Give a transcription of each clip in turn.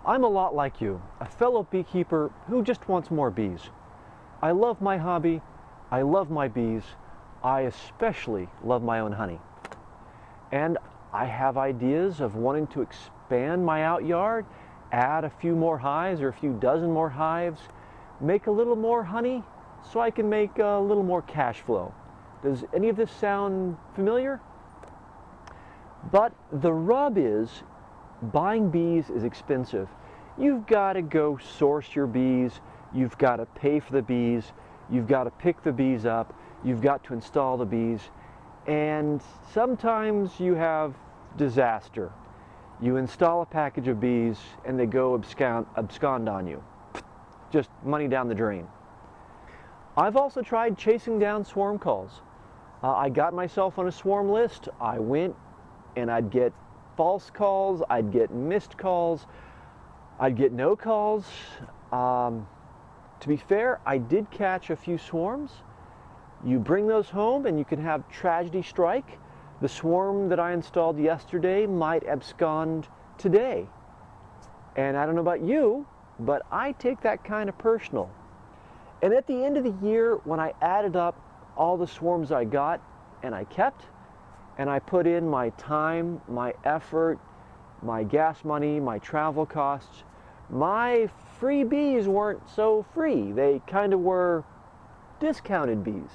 I'm a lot like you, a fellow beekeeper who just wants more bees. I love my hobby, I love my bees, I especially love my own honey. And I have ideas of wanting to expand my outyard, add a few more hives or a few dozen more hives, make a little more honey so I can make a little more cash flow. Does any of this sound familiar? But the rub is, buying bees is expensive. You've got to go source your bees, you've got to pay for the bees, you've got to pick the bees up, you've got to install the bees, and sometimes you have disaster. You install a package of bees and they go abscond on you. Just money down the drain. I've also tried chasing down swarm calls. I got myself on a swarm list. I went and I'd get false calls, I'd get missed calls, I'd get no calls. To be fair, I did catch a few swarms. You bring those home and you can have tragedy strike. The swarm that I installed yesterday might abscond today. And I don't know about you, but I take that kind of personal. And at the end of the year, when I added up all the swarms I got and I kept, and I put in my time, my effort, my gas money, my travel costs, my free bees weren't so free. They kind of were discounted bees.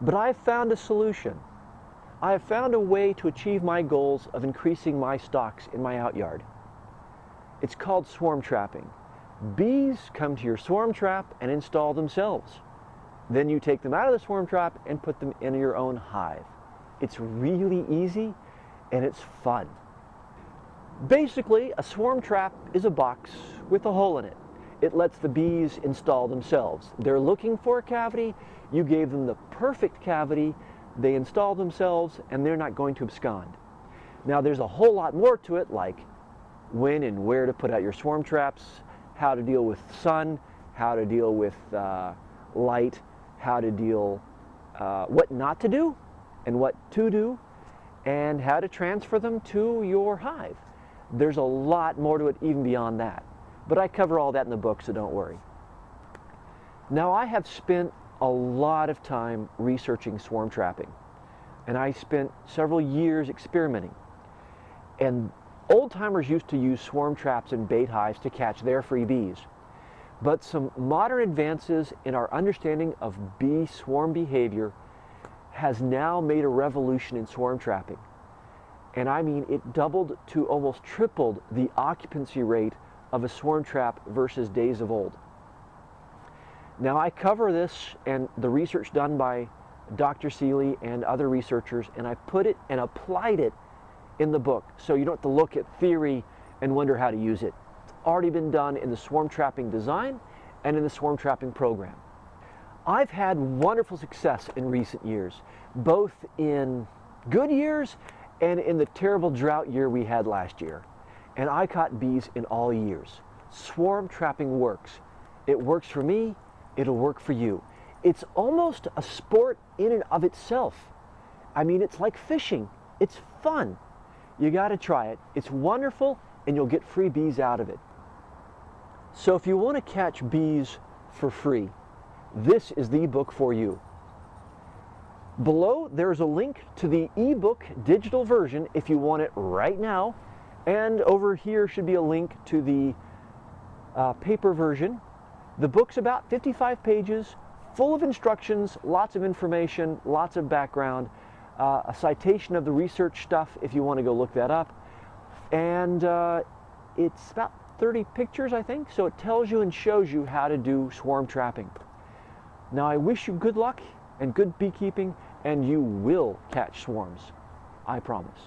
But I found a solution. I have found a way to achieve my goals of increasing my stocks in my outyard. It's called swarm trapping. Bees come to your swarm trap and install themselves. Then you take them out of the swarm trap and put them in your own hive. It's really easy and it's fun. Basically, a swarm trap is a box with a hole in it. It lets the bees install themselves. They're looking for a cavity, you gave them the perfect cavity, they install themselves, and they're not going to abscond. Now there's a whole lot more to it, like when and where to put out your swarm traps, how to deal with sun, how to deal with light, how to deal, what not to do and what to do, and how to transfer them to your hive. There's a lot more to it even beyond that. But I cover all that in the book, so don't worry. Now, I have spent a lot of time researching swarm trapping, and I spent several years experimenting. And old-timers used to use swarm traps and bait hives to catch their free bees. But some modern advances in our understanding of bee swarm behavior has now made a revolution in swarm trapping. And I mean, it doubled to almost tripled the occupancy rate of a swarm trap versus days of old. Now, I cover this and the research done by Dr. Seeley and other researchers, and I put it and applied it in the book, so you don't have to look at theory and wonder how to use it. It's already been done in the swarm trapping design and in the swarm trapping program. I've had wonderful success in recent years, both in good years and in the terrible drought year we had last year. And I caught bees in all years. Swarm trapping works. It works for me, it'll work for you. It's almost a sport in and of itself. I mean, it's like fishing. It's fun. You gotta try it. It's wonderful, and you'll get free bees out of it. So if you want to catch bees for free, this is the book for you. Below, there's a link to the ebook digital version if you want it right now. And over here should be a link to the paper version. The book's about 55 pages, full of instructions, lots of information, lots of background, a citation of the research stuff if you want to go look that up. And it's about 30 pictures, I think, so it tells you and shows you how to do swarm trapping. Now, I wish you good luck and good beekeeping, and you will catch swarms. I promise.